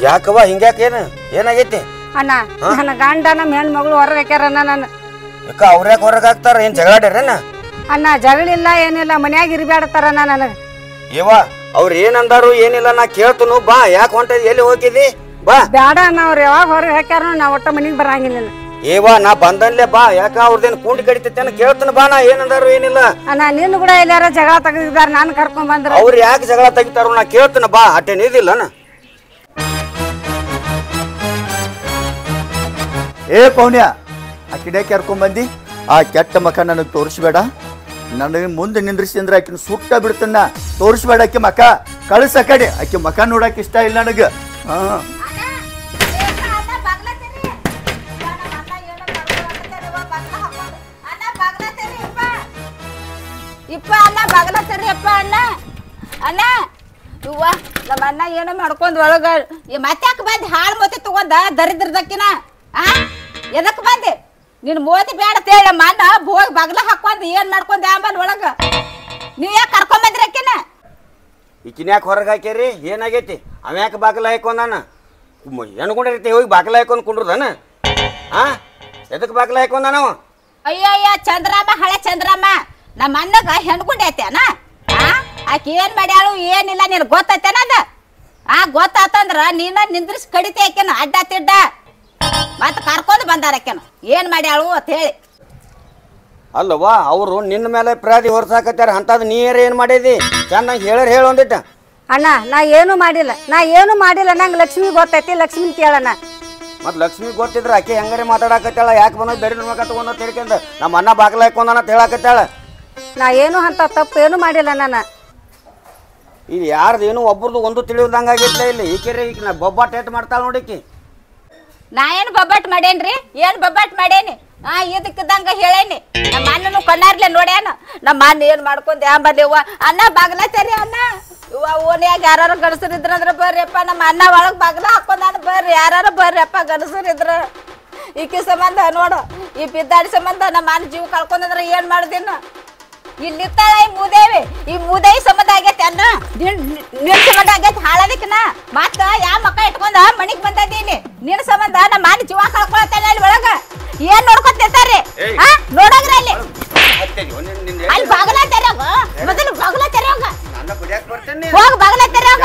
ಯಾಕವ್ವ ಹಿಂಗ್ಯಾಕೇನು ಏನಾಗೈತಿ? ಅಣ್ಣ ನನ್ನ ಗಂಡ ನಮ್ಮ ಹೆಣ್ಣು ಮಗಳು ಹೊರಗೆ ಹಾಕ್ಯಾರಣ್ಣ. ನಾನು ಯಾಕ ಅವ್ರ್ಯಾಕ ಹೊರಗೆ ಹಾಕ್ತಾರ? ಏನ್ ಜಗಳಾಡ್ಯಾರೇನ? ಅಣ್ಣ ಜಗಳಿಲ್ಲ ಏನಿಲ್ಲ, ಮನ್ಯಾಗ ಇರ್ಬೇಡತಾರಣ್ಣ ನನಗೆ. ಏವ ಅವ್ರ ಏನಂದಾರು ಏನಿಲ್ಲ, ನಾ ಕೇಳ್ತನು ಬಾ. ಯಾಕೆ ಹೊಂಟದಿ? ಎಲ್ಲಿ ಹೋಗಿದಿ? ಬಾ. ಬೇಡ ಅಣ್ಣ, ಅವ್ರು ಯಾವಾಗ ಹೊರಗೆ ಹಾಕ್ಯಾರ ನಾ ಒಟ್ಟ ಮನೆಗೆ ಬರಂಗಿಲ್ಲ. ಏವಾ ನಾ ಬಂದನ್ಲೇ ಬಾ. ಯಾಕ ಅವ್ರದೇನು ಕೂಂಡಿ ಕಡಿತೈತೇನ ಕೇಳ್ತಾನ ಬಾ. ನಾ ಏನಂದಾರು ಏನಿಲ್ಲ. ಅಣ್ಣ ನಿನ್ನ ಕೂಡ ಎಲ್ಲಾರ ಜಗಳ ತೆಗೆದಿದ್ದಾರ, ನಾನು ಕರ್ಕೊಂಡ್ ಬಂದ್ರ ಅವ್ರು ಯಾಕೆ ಜಗಳ ತೆಗಿತಾರ ನಾ ಕೇಳ್ತಾನ ಬಾ. ಅಟ್ಟೇನ್ ಇದಿಲ್ಲನ? ಏ ಪೌನ್ಯ, ಆ ಕಿಡೆ ಕರ್ಕೊಂಡ್ ಬಂದಿ. ಆ ಕೆಟ್ಟ ಮಕ ನನಗೆ ತೋರಿಸ್ಬೇಡ. ನನಗೆ ಮುಂದೆ ನಿಂದ್ರಿಸಿ ಅಂದ್ರೆ ಆಕಿನ ಸುಟ್ಟ ಬಿಡ್ತನ್ನ. ತೋರಿಸ್ಬೇಡ ಆಕಿ ಮಕ. ಕಳಿಸ ಕಡೆ ಆಕಿ ಮಕ ನೋಡಕ್ ಇಷ್ಟ ಇಲ್ಲ ನನಗೆ. ಹಾ ಇಪ್ಪ ಅಣ್ಣ ಬಾಗಲತ್ತರಿ ಅಪ್ಪ ಅಣ್ಣ. ಅಣ್ಣ ಇವ್ವ ನಮ್ಮ ಅಣ್ಣ ಏನೋ ಮಾಡ್ಕೊಂಡ್ ಒಳಗ ಮತ್ತ್ಯಾಕ ಬಂದಿ? ಹಾಳು ಮೋತಿ ತಗೊಂಡ ದರಿದ್ರದಕ್ಕಿನ ಎದಕ್ ಬಂದಿ? ನಿನ್ ಮೋತಿ ಬೇಡ ತೇಳ ನಮ್ಮ ಅಣ್ಣ ಹೋಗಿ ಬಗಲ ಹಾಕೊಂಡ್ ಏನ್ ಮಾಡ್ಕೊಂಡ್ ಆಂಬಲ್ ಒಳಗ ನೀವ್ ಯಾಕೆ ಕರ್ಕೊಂಡ್ ಬಂದ್ರಿ ಅಕ್ಕಿನ? ಈಕಿನ ಯಾಕೆ ಹೊರಗೆ ಹಾಕ್ಯಾರಿ? ಏನಾಗೈತಿ? ಅವ ಯಾಕೆ ಬಾಗಲ ಹಾಕೊಂಡಾನ? ಹೆಣ್ಕೊಂಡಿರ್ತಿ ಹೋಗಿ ಬಾಗಲ ಹಾಕೊಂಡ್ ಕುಂಡ್ರದಾನ? ಎದಕ್ ಬಾಗಲ ಹಾಕೊಂಡಾನವ? ಅಯ್ಯಯ್ಯ ಚಂದ್ರಮ್ಮ, ಹಳೆ ಚಂದ್ರಮ್ಮ ನಮ್ಮ ಅಣ್ಣಗ ಹೆಣ್ಗುಂಡಿ ಐತೇನ? ಆಕಿ ಏನ್ ಮಾಡ್ಯಾಳು ಏನಿಲ್ಲ ನೀನ್ ಗೊತ್ತೈತೇನ? ಅದ ಗೊತ್ತಾತಂದ್ರ ನೀನ ನಿಂದ್ರಿಸಿ ಕಡಿತಿ ಆಕೆನ ಅಡ್ಡ ತಿಡ್ಡ. ಮತ್ತ ಕರ್ಕೊಂಡು ಬಂದಾರ ಆಕೆನ ಏನ್ ಮಾಡ್ಯಾಳು ಅಂತ ಹೇಳಿ. ಅಲ್ಲವಾ ಅವರು ನಿನ್ನ ಮೇಲೆ ಪ್ರಾದಿ ಹೊರಸಾಕತ್ತಾರ. ಅಂತದ್ ನೀರ ಏನ್ ಮಾಡಿದಿ? ಚೆನ್ನಾಗಿ ಹೇಳ ಒಂದಿಟ್ಟ. ಅಣ್ಣ ನಾ ಏನು ಮಾಡಿಲ್ಲ, ನಂಗೆ ಲಕ್ಷ್ಮಿ ಗೊತ್ತೈತಿ, ಲಕ್ಷ್ಮಿ ಕೇಳಣ್ಣ. ಮತ್ ಲಕ್ಷ್ಮಿ ಗೊತ್ತಿದ್ರ ಆಕೆ ಹೆಂಗಾರೆ ಮಾತಾಡಕತ್ತಾಳ? ಯಾಕೆ ಬಂದ ದರಿದ್ರ ಮಕ ತಗೊಂಡ ತಿಳ್ಕೊಂಡ ನಮ್ಮ ಅಣ್ಣ ಬಾಗಲ ಹಾಕೊಂಡ ಅಂತ ಹೇಳಕತ್ತಾಳ. ನಾ ಏನು ಅಂತ ತಪ್ಪು ಏನು ಮಾಡಿಲ್ಲ ನಾನು. ಇದು ಯಾರ್ದು ಏನು ಒಬ್ಬರದು ಒಂದು ತಿಳಿಯೋದಂಗ ಆಗೈತ್ಲ ಇಲ್ಲಿ. ಈಕೆರೆ ಈಗ ನಾ ಬೊಬ್ಬಾಟ ಏಟ್ ಮಾಡ್ತಾಳ ನೋಡಿಕಿ. ನಾ ಏನ್ ಬೊಬ್ಬಾಟ್ ಮಾಡೇನ್ರಿ? ಏನ್ ಬೊಬ್ಬಾಟ್ ಮಾಡೇನಿ? ಇದಕ್ಕಿದ್ದಂಗ ಹೇಳೇನಿ. ನಮ್ಮ ಅಣ್ಣನು ಕಣ್ಣಾರ್ಲೆ ನೋಡ್ಯಾನ. ನಮ್ಮ ಅಣ್ಣ ಏನ್ ಮಾಡ್ಕೊಂಡ್ ಯಾಂಬಲ್ಯವ್ವ ಅಣ್ಣ ಬಾಗ್ಲ ತರಿ ಅಣ್ಣ. ಇವ ಓನ್ಯಾಗ ಯಾರು ಗಣಸರಿದ್ರಂದ್ರ ಬರ್ರಿಯಪ್ಪ. ನಮ್ಮ ಅಣ್ಣ ಒಳಗ್ ಬಾಗ್ಲ ಹಾಕೊಂಡ್ ಬರ್ರಿ, ಯಾರು ಬರ್ರಿಯಪ್ಪ ಗಣಸರಿದ್ರ. ಈಕಿ ಸಂಬಂಧ ನೋಡು, ಈ ಬಿದ್ದಾಡಿ ಸಂಬಂಧ ನಮ್ಮ ಅಣ್ಣ ಜೀವ ಕಳ್ಕೊಂಡ್ರ ಏನ್ ಮಾಡುದಿನ್ನ? ಇಲ್ಲಿರ್ತಾಳ ಈ ಮೂದೇವಿ ಸಂಬಂಧ ಆಗೈತಿ ಅನ್ನ. ನಿನ್ ಸಂಬಂಧ ಆಗೈತಿ ಹಾಳದಿಕ್ಕನ. ಮತ್ತ ಯಾವ ಮಕ್ಕ ಇಟ್ಕೊಂಡ ಮನಿಗ್ ಬಂದದೀನಿ. ನಿನ್ ಸಂಬಂಧ ನಮ್ಮ ಅಣ್ಣ ಜೀವ ಕಳ್ಕೊಳತ್ತಾನ ಅಲ್ಲಿ ಒಳಗ. ಏನ್ ನೋಡ್ಕೊತಿರ್ತಾರ್ರಿ? ನೋಡೋಗ್ರ ಅಲ್ಲಿ ಅಲ್ಲಿ ಬಾಗಲ ತೆರೆಯೋಗ, ಮೊದಲು ಬಾಗಲ ತೆರೆಯೋಗ, ಹೋಗ ಬಾಗಲ ತೆರೆಯೋಗ.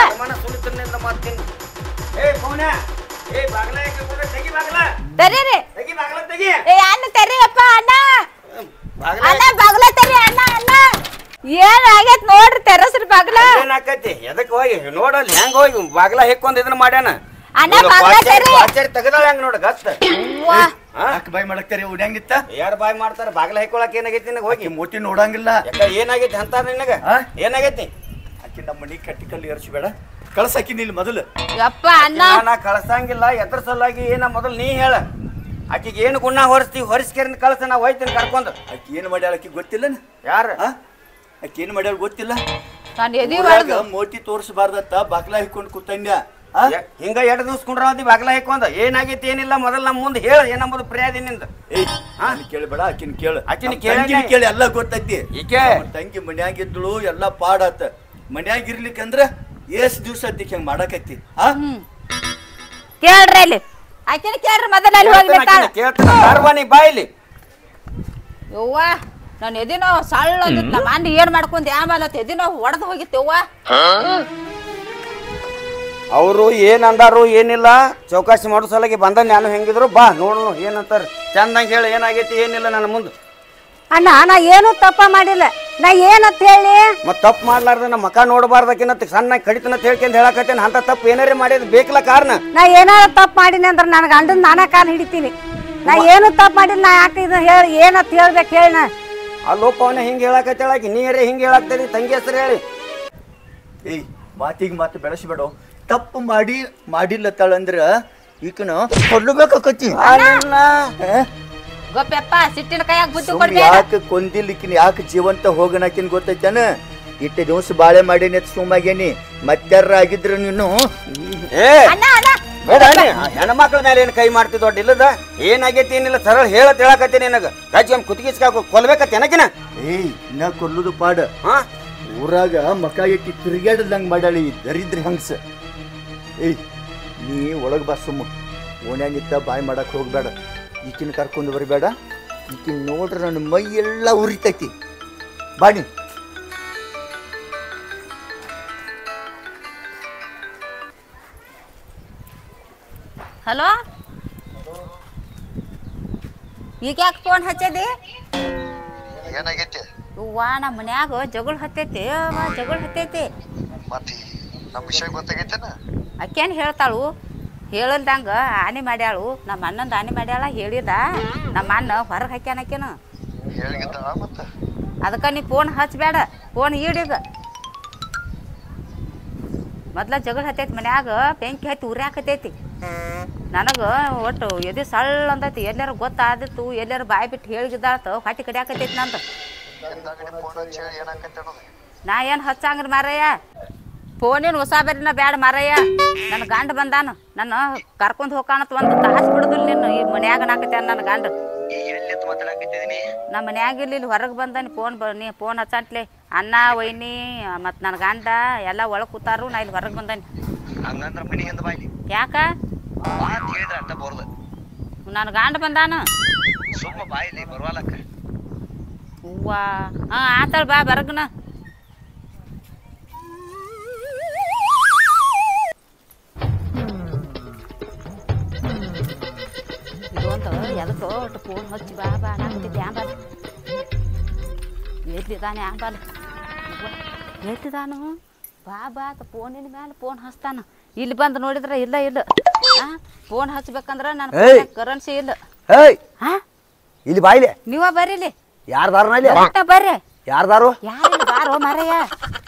ತೆರೀರಿ ಏ ಅಣ್ಣ ತೆರಿಯಪ್ಪ ಅಣ್ಣ. ಅಣ್ಣ ಬಾಗಲ ತೆರಿ ಅಣ್ಣ. ಅಣ್ಣ ಏನ್ ಆಗೈತ್ ನೋಡ್ರಿ, ತೆರಸ್ರಿ ಬಾಗಲ. ಏನಾಕತಿ? ಎದಕ್ ಹೋಗಿ ನೋಡಲ್ಲಿ ಹೆಂಗ್ ಹೋಗಿ ಬಾಗಲ ಹೆಕ್ಕೊಂಡ್ ಇದನ್ನ ಮಾಡ್ಯಾನ. ಅಣ್ಣ ಬಾಗಲ ತೆರಿ. ತೆಗದಾಳ ಹೆಂಗ್ ನೋಡ ಗತ್ತ. ಬಾಯ್ ಮಾಡಕ್ತಾರಿ ಉಡ್ಯಾಂಗಿತ್ತ? ಯಾರು ಬಾಯ್ ಮಾಡ್ತಾರ? ಬಾಗಲ ಹಾಕೊಳಕ್ ಏನಾಗೈತಿ ನಿನಗ? ಹೋಗಿ ಮೋಟಿ ನೋಡಂಗಿಲ್ಲ. ಏನಾಗೈತಿ ಅಂತ ನಿನಗ? ಏನಾಗೈತಿ? ಆಕಿ ನಮ್ಮ ಮನಿ ಕಟ್ಟಿ ಕಲ್ಲಿ ಏರ್ಸ್ಬೇಡ. ಕಳ್ಸಾಕಿ ನಿಲ್ ಮೊದಲು. ಯಪ್ಪ ಅಣ್ಣ ನಾ ಕಳ್ಸಂಗಿಲ್ಲ. ಎದ್ರ ಸಲುವಾಗಿ ಏನ ಮೊದಲು ನೀ ಹೇಳ. ಆಕಿಗೆ ಏನು ಗುಣ ಹೊರಿಸ್ತೀವಿ? ಹೊರಿಸ್ಕೇರಿನ ಕಳ್ಸ, ನಾ ಹೋಯ್ತೀನಿ ಕರ್ಕೊಂಡು. ಆಕಿ ಏನ್ ಮಾಡ್ಯಾಳ ಆಕಿ ಗೊತ್ತಿಲ್ಲ? ಯಾರ ಆಕಿ ಏನ್ ಮಾಡ್ಯಾಳ ಗೊತ್ತಿಲ್ಲ? ನಾನು ಎದಿ ಒಳಗ ಮೋಟಿ ತೋರ್ಸಬಾರ್ದತ್ತ ಬಾಗ್ಲ ಹಿಕ್ಕೊಂಡ್ ಕೂತಂಡ್ಯ. ಹಿಂಗ 2 ದಿವ್ಸ ಕುಂಡ್ರಾವತಿ ಬಾಗ್ಲ ಹಾಕೊಂಡ ಏನಾಗೈತಿ ಏನಿಲ್ಲ ಮೊದಲ್ ನಮ್ ಮುಂದೆ ಹೇಳ ಏನಂಬುದು ಪ್ರಿಯಾದಿ ನಿಂದ. ಕೇಳಬೇಡ, ಆಕಿನ ಕೇಳು. ಆಕಿನ ಕೇಳಿ ಎಲ್ಲ ಗೊತ್ತೈತಿ. ಈಕೆ ತಂಗಿ ಮನ್ಯಾಗಿದ್ಳು, ಎಲ್ಲಾ ಪಾಡಾತ. ಮನ್ಯಾಗ ಇರ್ಲಿಕ್ಕಂದ್ರ ಎಷ್ಟ್ ದಿವ್ಸ ಅತ್ತಿಕ್ ಹೆಂಗ್ ಮಾಡಕತ್ತಿ? ಕೇಳ್ರಿ ಅಲ್ಲಿ ಆಕಿನ ಕೇಳ್ರಿ ಮೊದಲ ಅಲ್ಲಿ ಹೋಗ್ಬಿಟ್ಟಾಳ. ಕೇಳ್ತಾರ ಬಾಯಿಲಿ. ಯವ್ವ ನಾನು ಎದಿನೋ ಸಳ್ಳ ನಮ್ಮ ಅಣ್ಣ ಏನ್ ಮಾಡ್ಕೊಂಡ್ ಆಮೇಲೆ ಎದಿನೋ ಒಡೆದು ಹೋಗಿತ್ತವ್ವ. ಅವರು ಏನ್ ಅಂದಾರು ಏನಿಲ್ಲ, ಚೌಕಾಸಿ ಮಾಡೋ ಸಲಗಿ ಬಂದ ನಾನು ಹೆಂಗಿದ್ರು ಬಾ ನೋಡೋಣ ಏನಂತಾರ. ಚಂದಂಗ ಹೇಳಿ ಏನಾಗೈತಿ ಏನಿಲ್ಲ ನನ್ನ ಮುಂದೆ. ಅಣ್ಣ ನಾ ಏನು ತಪ್ಪ ಮಾಡಿಲ್ಲ. ನಾ ಏನಂತ ಹೇಳಿ ಮತ್ ತಪ್ಪು ಮಾಡ್ಲಾರ್ದ ನಮ್ಮ ಮಕ ನೋಡಬಾರ್ದಕ್ಕಿನ್ನ ಸಣ್ಣ ಕಡಿತನ ಹೇಳ್ಕೊಂಡ್ ಹೇಳಕತ್ತೇನೆ. ಅಂತ ತಪ್ಪು ಏನಾರೇ ಮಾಡಿದ್ ಬೇಕಲ್ಲ ಕಾರಣ. ನಾ ಏನಾರ ತಪ್ಪು ಮಾಡೀನಿ ಅಂದ್ರೆ ನನ್ನ ಗಂಡನ ನಾನಾ ಕಾಲ ಹಿಡಿತೀನಿ. ನಾ ಏನು ತಪ್ಪು ಮಾಡಿಲ್ಲ. ನಾ ಯಾಕೆ ಇದು ಹೇಳಿ ಏನಂತ ಹೇಳ್ಬೇಕು ಹೇಳ? ಅಲ್ಲೋಪ ಅವನ ಹಿಂಗ ಹೇಳಕತ್ತೇಳಾಕಿ ನೀರೇ ಹಿಂಗ ಹೇಳಾಕ್ತೇರಿ ತಂಗಿ ಹೆಸರು ಹೇಳಿ. ಏಯ್ ಮಾತಿಗೆ ಮಾತು ಬೆಳೆಸ್ಬೇಡ. ತಪ್ಪು ಮಾಡಿಲ್ಲತ್ತಾಳಂದ್ರ ಈಕನ ಕೊಲ್ಲಬೇಕಾಕತಿ. ಗೊಪ್ಪಪ್ಪ ಸಿಟ್ಟಿನ ಕೈಯಾಗ ಬುದ್ಧಿ ಕೊಡ್ಬೇಡ. ಯಾಕೆ ಕೊಂದಿಲ್ಲಿಕಿನ ಯಾಕೆ ಜೀವಂತ ಹೋಗಣಕಿನ ಗೊತ್ತೈತೇನ? ಇಟ್ಟು ದಿವಸ ಬಾಳೆ ಮಾಡೇನಿ ಸುಮ್ಮಾಗೇನಿ. ಮತ್ತಾರ ಆಗಿದ್ರು ನೀನು ಹೆಣ್ಮಕ್ಳ ಮೇಲೆ ಏನ್ ಕೈ ಮಾಡ್ತಿ ದೊಡ್ಡ ಇಲ್ಲದ? ಏನಾಗೈತಿ ಏನಿಲ್ಲ ಸರಳ ಹೇಳತ್ ಹೇಳಕತ್ತೀನಿ ನಿನಗ. ರಾಜ್ಯ ಕುತ್ತಿಗಿಸ್ಕ ಕೊಲ್ಬೇಕತ್ತೇನಕಿನ? ಏಯ್ ನಾ ಕೊಲ್ಲುದು ಪಾಡ. ಊರಾಗ ಮಕ ಇಟ್ಟಿ ತಿರುಗಾಡದಂಗ ಮಾಡಾಳಿ ದರಿದ್ರ ಹಂಗ್ಸ. ಏಯ್ ನೀ ಒಳಗೆ ಬಾ ಸುಮ್ಮ ಓಣ್ಯಾಗ ನಿಂತ ಬಾಯಿ ಮಾಡಕ್ಕೆ ಹೋಗ್ಬೇಡ. ಈಕಿನ ಕರ್ಕೊಂಡು ಬರಬೇಡ. ಈಕಿನ ನೋಡ್ರೆ ನನ್ನ ಮೈ ಎಲ್ಲ ಉರಿತೈತಿ. ಬಾಣಿ ಹಲೋ, ಈಗ ಯಾಕೆ ಫೋನ್ ಹಚ್ಚದಿ? ಏನಾಗೈತಿ? ಅವ್ವಾ ನಮ್ಮ ಮನ್ಯಾಗ ಜಗಳ ಹತ್ತೈತಿ. ಜಗಳ ಹತ್ತೈತಿ. ಮತ್ತೆ ನಮ್ಮ ವಿಷಯ ಗೊತ್ತಾಗೈತೇನ? ಅಕ್ಕೇನು ಹೇಳ್ತಾಳು? ಹೇಳಲ್ದಂಗ ಆನೆ ಮಾಡ್ಯಾಳು. ನಮ್ಮ ಅಣ್ಣಂದು ಆನೆ ಮಾಡ್ಯಾಳ. ಹೇಳಿದ ನಮ್ಮ ಅಣ್ಣ ಹೊರಗೆ ಹಾಕ್ಯಾನಕೇನು. ಹೇಳಿಗಿದ್ದಾಳ ಮತ್ತ? ಅದಕ್ಕೆ ನೀ ಫೋನ್ ಹಚ್ಚಬೇಡ. ಫೋನ್ ಈಡೀಗ ಮೊದ್ಲ ಜಗಳ ಹತ್ತೈತಿ ಮನ್ಯಾಗ. ಬೆಂಕಿ ಹತ್ತಿ ಉರ್ಯಾಕತ್ತೈತಿ. ನನಗೆ ಒಟ್ಟು ಎದೆ ಸಳ್ಳ ಅಂದೈತಿ. ಎಲ್ಲಾರು ಗೊತ್ತಾದಿತ್ತು, ಎಲ್ಲಾರು ಬಾಯಿ ಬಿಟ್ಟು ಹೇಳಿಗಿದ್ದಾಳತ ಹೊಟ್ಟೆ ಕಡಿಯಾಕತ್ತೈತಿ ನಂದು. ನಾ ಏನು ಹಚ್ಚಂಗ್ರಿ ಮಾರಯ್ಯ. ಫೋನಿನ ಹೊಸ ಬೇರೆನ ಬ್ಯಾಡ ಮಾರಯ್ಯ. ನನ್ನ ಗಂಡ ಬಂದಾನು. ನನ್ನ ಕರ್ಕೊಂಡು ಹೋಗಾಣತ್ ಒಂದು ತಾಸು ಬಿಡುದಿಲ್ಲ. ನೀನು ಈ ಮನ್ಯಾಗ ನಾಕತ್ತೆ ನನ್ನ ಗಂಡ. ನಮ್ಮ ಮನ್ಯಾಗ ಇಲ್ಲಿ ಹೊರಗೆ ಬಂದಾನಿ. ನೀ ಫೋನ್ ಹಚ್ಚಂಟ್ಲೆ. ಅಣ್ಣ ವೈನಿ ಮತ್ತು ನನ್ನ ಗಂಡ ಎಲ್ಲ ಒಳಗೆ ಕೂತಾರು. ನಾ ಇಲ್ಲಿ ಹೊರಗೆ ಬಂದಾನಿ. ಯಾಕ? ನನ್ನ ಗಂಡ ಬಂದಾನು. ಹೂವಾ ಆತಳ ಬಾ ಬರಗನ. ಇದೊಂದು ಎದಕ್ಕೋ ಒಟ್ಟು ಫೋನ್ ಹಚ್ಚಿ ಬಾ ಬಾ ನಾಕತ್ತಿದ್ದೆ. ಆಂಬಾಲ ಎದ್ದಿದ್ದಾನೆ. ಆಂಬಾಲ ಎದ್ದಿದ್ದಾನು. ಬಾ ಬಾ ಫೋನಿನ ಮೇಲೆ ಫೋನ್ ಹಚ್ತಾನ. ಇಲ್ಲಿ ಬಂದು ನೋಡಿದ್ರೆ ಇಲ್ಲ ಇಲ್ಲ. ಫೋನ್ ಹಚ್ಬೇಕಂದ್ರ ನನ್ನ ಕರೆನ್ಸಿ ಇಲ್ಲ. ಇಲ್ಲಿ ಬಾಯಿಲೆ ನೀವ ಬರೀಲಿ. ಯಾರ್ದಾರು ಬರ್ರಿ. ಯಾರ್ದಾರು? ಯಾರು ಬಾರೋ ಮಾರಯ್ಯ.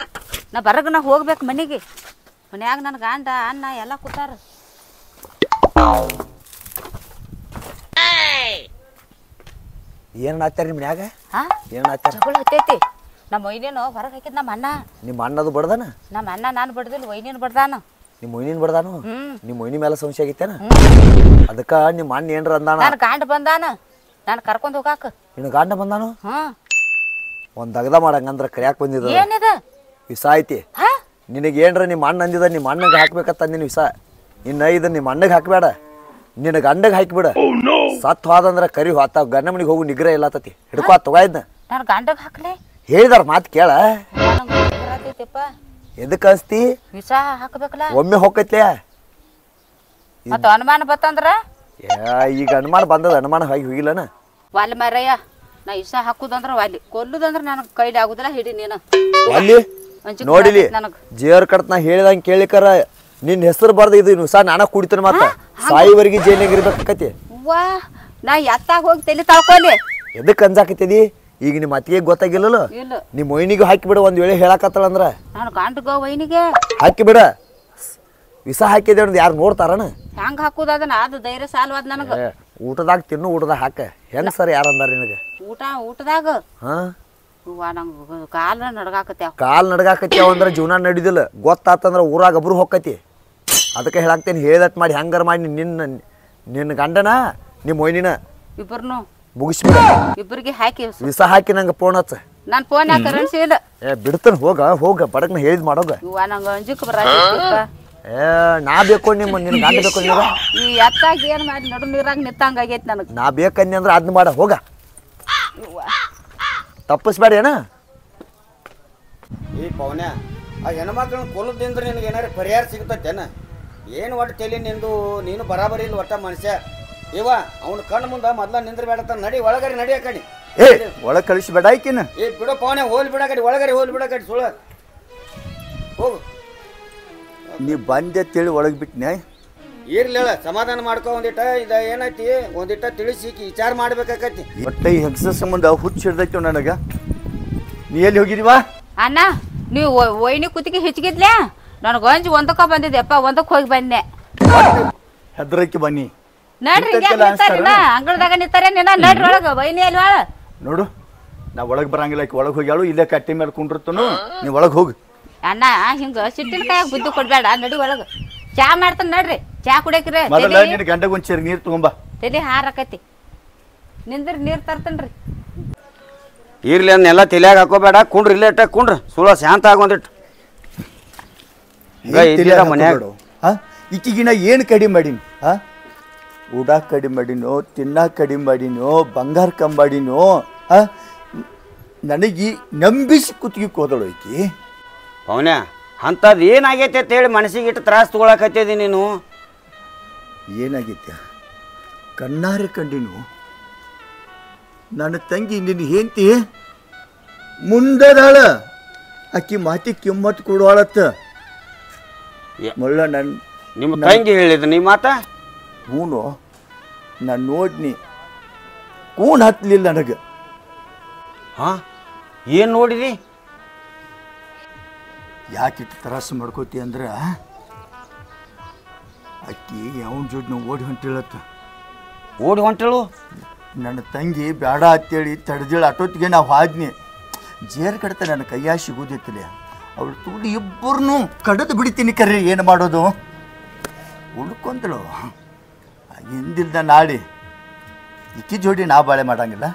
ನಾ ಬರಗ ನಾ ಹೋಗ್ಬೇಕು ಮನೆಗೆ. ಮನ್ಯಾಗ ನನ್ನ ಗಂಡ ಅಣ್ಣ ಎಲ್ಲ ಕೂತಾರ. ಏನ್ ಹಾಕ್ತಾರ ನಿಮ್ಮ ಮನ್ಯಾಗ? ಏನ್ ಹಾಕ್ತಾರ? ಜಗಳ ಹತ್ತೈತಿ. ನಮ್ಮ ವೈನೇನು ಹೊರಗೆ ಹಾಕಿದ್ ನಮ್ಮ ಅಣ್ಣ. ನಿಮ್ಮ ಅಣ್ಣದು ಬಡ್ದಾನ? ನಮ್ಮ ಅಣ್ಣ ನಾನು ಬಡ್ದಿಲ್ಲ, ವೈನೇನು ಬಡ್ದಾನ. ನಿಮ್ಮ ಮೊಯ್ನಿನ್ ಬಡ್ದಾನು? ನಿಮ್ಮ ಮೊಯ್ನಿ ಮೇಲೆ ಸಂಶಯ ಆಗೈತೇನ? ಅದಕ್ಕ ನಿಮ್ಮ ಅಣ್ಣ ಏನ್ರ ಅಂದಾನ? ನನ್ನ ಗಂಡ ಬಂದಾನ. ನಾನು ಕರ್ಕೊಂಡು ಹೋಗಾಕ. ನಿನ್ನ ಗಂಡ ಬಂದಾನು? ಒಂದ್ ದಗದ ಮಾಡಂಗಂದ್ರ ಕರಿಯಾಕ್ ಬಂದಿದ. ಏನಿದ? ವಿಷ ಐತಿ. ನಿನಗೆ ಏನ್ರ ನಿಮ್ಮ ಅಣ್ಣ ಅಂದಿದ ನಿಮ್ಮ ಅಣ್ಣಗೆ ಹಾಕ್ಬೇಕತ್ತ ಅಂದಿನ ವಿಷ. ಇನ್ನ ಇದನ್ನ ನಿಮ್ಮ ಅಣ್ಣಗೆ ಹಾಕ್ಬೇಡ, ನಿನ್ನ ಗಂಡಗೆ ಹಾಕಿಬಿಡ. ಸತ್ ಹೋದಂದ್ರ ಕರಿ ಹೋತ ಗಂಡ ಮನಿಗೆ ಹೋಗು ನಿಗ್ರಹ ಇಲ್ಲತತಿ. ಹಿಡ್ಕೊ ತಗೋಯ್ದ. ನನ್ನ ಗಂಡಗೆ ಹಾಕ್ಲೆ ಹೇಳಿದಾರ ಮಾತು ಕೇಳ. ಎದಕ್ ಅನ್ಸ್ತಿ? ವಿಷ ಹಾಕ್ಬೇಕಲ್ಲ. ಒಮ್ಮೆ ಹೋಗತ್ಲೆ ಮತ್ತ ಅನುಮಾನ ಬತ್ತಂದ್ರ? ಈಗ ಅನುಮಾನ ಬಂದದ. ಅನುಮಾನ ಹೋಗಿಲ್ಲನ? ವಾಲಿ ಮಾರಯ್ಯ. ನಾ ವಿಷ ಹಾಕುದಂದ್ರ ವಾಲಿ, ಕೊಲ್ಲುದಂದ್ರ ನನಗೆ ಕೈಲಿ ಆಗುದಿಲ್ಲ. ಹಿಡಿ ನೀನು ಅಲ್ಲಿ ನೋಡಿಲಿ. ಜೇರ್ ಕಡ್ತ ನಾ ಹೇಳಿದಂಗ ಕೇಳಿಕರ ನಿನ್ ಹೆಸರು ಬರ್ದ ಇದು ವಿಷ ನಾನ ಕುಡಿತೇನೆ. ಮತ್ತ ಸಾಯಿವರೆಗೆ ಜೈಲಿಗೆ ಇರ್ಬೇಕಾಕತಿ. ವಾ ನಾ ಎತ್ತಾಗ ಹೋಗಿ ತಲೆ ತಾಳ್ಕೊಲಿ. ಎದಕ್ ಅಂಜಾಕತ್ತಿದಿ? ಈಗ ನಿಮ್ಮ ಅತ್ತಿಗೆ ಗೊತ್ತಾಗಿಲ್ಲಲ್ಲ? ನಿಮ್ಮ ಮೊಯ್ನಿಗೂ ಹಾಕಿಬಿಡ. ಒಂದ್ ವೇಳೆ ಹೇಳಕತ್ತಳಂದ್ರ ನಾನು ಗಂಡಗ ವೈನಿಗೆ ಹಾಕಿಬಿಡ. ವಿಷ ಹಾಕಿದೆ ಅನ್ನೋದು ಯಾರು ನೋಡ್ತಾರನ? ಹೆಂಗ್ ಹಾಕುದ ಅದನ್ನ? ಅದು ಧೈರ್ಯ ಸಾಲ್ವಾದ ನನಗ. ಊಟದಾಗ ತಿನ್ನು, ಊಟದಾಗ ಹಾಕ. ಹೆಂಗ್ ಸರ್ ಯಾರಂದಾರ ನಿನಗ? ಊಟದಾಗ ಹಾ ನಂಗ ಕಾಲ ನಡ್ಗಾಕತ್ಯಾವ. ಕಾಲ್ ನಡ್ಗಾಕತ್ಯಾವ ಅಂದ್ರ ಜೀವನ ನಡಿದಿಲ್ಲ. ಗೊತ್ತಾತಂದ್ರ ಊರಾಗ ಒಬ್ರು ಹೊಕ್ಕತಿ. ಅದಕ್ಕೆ ಹೇಳಾಕ್ತೇನೆ. ಹೇಳಿದಟ್ ಮಾಡಿ ಹೆಂಗಾರ ಮಾಡಿ ನಿನ್ನ ಗಂಡನ ನಿಮ್ಮ ಮೊಯ್ನಿನ ಇಬ್ಬರನು ಮುಗಿಸ್ಬಿಡ. ಇಬ್ಬರಿಗೆ ಹಾಕಿ ವಿಷ ಹಾಕಿ ನಂಗೆ ಫೋನ್ ಹಚ್ಚ. ನನ್ನ ಫೋನ್ ಯಾಕೆ ಕರೆನ್ಸಿ ಇಲ್ಲ? ಬಿಡ್ತಾನ ಹೋಗ ಬಡಕ್ನ ಹೇಳಿದ್ ಮಾಡೋಗ. ನಂಗ ಅಂಜಿಕ್ ಬರ. ನಾ ಬೇಕು ನಿನ್ನ ಗಂಡ ಬೇಕು ನಿನಗ? ಈ ಎತ್ತಾಗ ಏನ್ ಮಾಡಿ ನಡು ನೀರಾಗ ನಿತ್ತಂಗ ಆಗೈತಿ ನನಗ. ನಾ ಬೇಕನ್ನಿ ಅಂದ್ರ ಅದ್ನ ಮಾಡ ಹೋಗ. ತಪ್ಪಿಸ್ಬೇಡ ಏನ? ಈ ಪವನ್ಯ ಆ ಹೆಣ್ಮಕ್ಳನ್ನ ಕೊಲ್ಲುದಿಂದ್ರೆ ನಿನಗೆ ಏನಾರು ಪರಿಹಾರ ಸಿಗ್ತೈತೇನ? ಏನು ಒಟ್ಟು ತಲೆ ನಿಂದು? ನೀನು ಬರಾಬರಿ ಇಲ್ಲ ಒಟ್ಟ ಮನುಷ್ಯ. ಇವ ಅವ್ನ ಕಣ್ಣು ಮುಂದೆ ಮೊದ್ಲ ನಿಂದ್ರಬೇಡತ್ತ. ನಡಿ ಒಳಗಡೆ, ನಡಿ ಆ ಕಡೆ. ಒಳಗೆ ಕಳಿಸ್ಬೇಡ ಆಯ್ಕಿನ. ಬಿಡೋ ಪವನ್ಯ, ಹೋಲ್ ಬಿಡ ಕಡೆ. ಒಳಗಡೆ ಹೋಲ್ ಬಿಡ ಕಡೆ. ಸುಳ್ಳ ಹೋಗು. ನೀ ಬಂದೆ ತಿಳಿ ಒಳಗೆ ಬಿಟ್ಟನೆ. ಇರ್ಲಿಲ್ಲ, ಸಮಾಧಾನ ಮಾಡ್ಕೊ. ಒಂದಿಟ್ಟ ಇದು ಏನೈತಿ ಒಂದಿಟ್ಟ ತಿಳಿಸಿ ವಿಚಾರ ಮಾಡ್ಬೇಕಾಕತಿ. ಒಟ್ಟೆ ಈ ಹೆಂಗಸ ಸಂಬಂಧ ಹುಚ್ಚ ಹಿಡ್ದೈತಿ ನನಗ. ನೀ ಎಲ್ಲಿ ಹೋಗಿದೀವಾ? ಅಣ್ಣ ನೀವು ವೈನಿ ಕುತ್ತಿಗೆ ಹೆಚ್ಚಿಗಿದ್ಲೆ. ನನಗೆ ಗಂಜಿ ಒಂದಕ್ಕ ಬಂದಿದ್ದೆಪ್ಪ. ಒಂದಕ್ಕೆ ಹೋಗಿ ಬಂದೆ. ಹೆದ್ರಕ್ಕೆ ಬನ್ನಿ ನಡ್ರಿ. ಅಂಗಳದಾಗ ನಿಂತಾರೆ ನಡ್ರಿ ಒಳಗ. ವೈನಿ ಅಲ್ಲಿ ಒಳ ನೋಡು. ನಾ ಒಳಗೆ ಬರಂಗಿಲ್ಲ. ಒಳಗೆ ಹೋಗ್ಯಾಳು. ಇಲ್ಲೇ ಕಟ್ಟಿ ಮೇಲೆ ಕುಂಡಿರ್ತನು. ನೀ ಒಳಗೆ ಹೋಗು. ಅಣ್ಣ ಹಿಂಗ ಸಿಟ್ಟಿನ ಕೈಯಾಗ ಬುದ್ಧಿ ಕೊಡ್ಬೇಡ. ನಡಿ ಒಳಗ. ಚಾ ಮಾಡ್ತಾನ ನಡ್ರಿ. ಚಾ ಕುಡಿಯಕ್ರಿ. ಮೊದಲ ನಿನ್ನ ಗಂಡಗ ಒಂದ್ ಚೇರ್ ನೀರ್ ತಗೊಂಬ. ತಲೆ ಹಾರಕತಿ. ನಿಂದ್ರಿ ನೀರ್ ತರ್ತನ್ರಿ. ಇರ್ಲಿ ಅದನ್ನೆಲ್ಲ ತಲೆಯಾಗ ಹಾಕೋಬೇಡ. ಕುಂಡ್ರಿ ಇಲ್ಲೇ ಕುಂಡ್ರ. ಸುಳ್ಳ ಶಾಂತ ಆಗ ಒಂದಿಟ್ಟು. ಈಕಿಗಿನ ಏನು ಕಡಿಮೆ ಮಾಡೀನಿ ಉಡಾಕ್ ಕಡಿಮೆ ಮಾಡೀನೋ ತಿನ್ನಾಕ ಕಡಿಮೆ ಮಾಡೀನೋ ಬಂಗಾರ ಕಂಬಾಡಿನೋ ನನಗೆ ನಂಬಿಸಿ ಕುತ್ತಿಗೆ ಕೋದಳು ಈಕಿ ಪವನ್ಯ ಅಂಥದ್ದು ಏನಾಗೈತೆ ಅಂತೇಳಿ ಮನಸ್ಸಿಗೆ ಇಟ್ಟು ತ್ರಾಸ ತೊಗೊಳಕತ್ತಿದಿ ನೀನು ಏನಾಗೈತೆ ಕಣ್ಣಾರೆ ಕಂಡಿನು ನನ್ನ ತಂಗಿ ನಿನ್ನ ಹೆಂಡತಿ ಮುಂದದಾಳ ಆಕಿ ಮಾತಿ ಕಿಮ್ಮತ್ತು ಕೊಡುವಾಳತ್ತ ಮುಳ್ಳ ನಿಮ್ಮ ತಂಗಿ ಹೇಳಿದ ನೀ ಮಾತಾ ಹೂನು ನಾನು ನೋಡ್ನಿ ಕೂನ್ ಹತ್ತಲಿಲ್ಲ ನನಗೆ ಹಾಂ ಏನು ನೋಡಿದಿ ಯಾಕಿಟ್ಟು ತ್ರಾಸ ಮಾಡ್ಕೋತಿ ಅಂದ್ರೆ ಅಕ್ಕಿ ಅವನ ಜೋಡಿ ನಾವು ಓಡಿ ಹೊಂಟಿಳತ್ತ ಓಡಿ ಹೊಂಟಳು ನನ್ನ ತಂಗಿ ಬೇಡ ಅಂತೇಳಿ ತಡೆದಿಳ ಅಟೋತ್ತಿಗೆ ನಾವು ಹಾದ್ನಿ ಜೇರ್ ಕಡ್ತ ನನ್ನ ಕೈಯ ಸಿಗೋದಿತ್ತಲೆ ಅವಳು ತುಡಿ ಇಬ್ಬರನ್ನೂ ಕಡದು ಬಿಡ್ತೀನಿ ಕರ್ರಿ ಏನು ಮಾಡೋದು ಉಳ್ಕೊಂತಳು ಹಿಂದಿಲ್ದ ನಾಡಿ ಇಕ್ಕಿ ಜೋಡಿ ನಾ ಬಾಳೆ ಮಾಡಂಗಿಲ್ಲ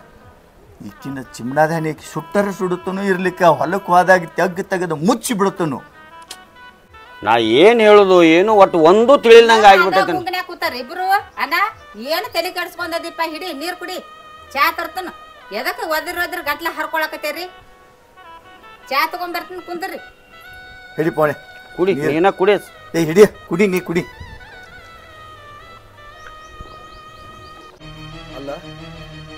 ಈಕಿನ ಚಿಮ್ನಾದಾನಿ ಸುಟ್ಟರೆ ಸುಡುತ್ತನು ಇರ್ಲಿಕ್ಕೆ ಹೊಲಕ್ಕೆ ಹೋದಾಗ ತೆಗೆದು ಮುಚ್ಚಿ ಬಿಡುತ್ತನು ನಾ ಏನು ಹೇಳುದು ಏನು ಒಟ್ಟು ಒಂದು ತಿಳಿಲ್ದಂಗೆ ಆಗಿಬಿಟ್ಟೈತೆ ಮುಂಗನ್ಯಾಗ ಕೂತಾರ ಇಬ್ರು ಅಣ್ಣ ಏನು ತಲೆ ಕೆಡಿಸ್ಕೊಂಡದಿಪ್ಪ ಹಿಡಿ ನೀರ್ ಕುಡಿ ಚಾ ತರ್ತನ ಎದಕ್ಕೆ ಒದ್ರ ಗಂಟ್ಲ ಹರ್ಕೊಳಕತ್ತೇರಿ ಚಾ ತಗೊಂಡ್ಬರ್ತೀನಿ ಕುಂದ್ರಿ ಹಿಡಿ ಪೋಣೆ ಕುಡಿ ಏನ ಕುಡಿ ಏ ಹಿಡಿ ಕುಡಿ ನೀ ಕುಡಿ ಅಲ್ಲ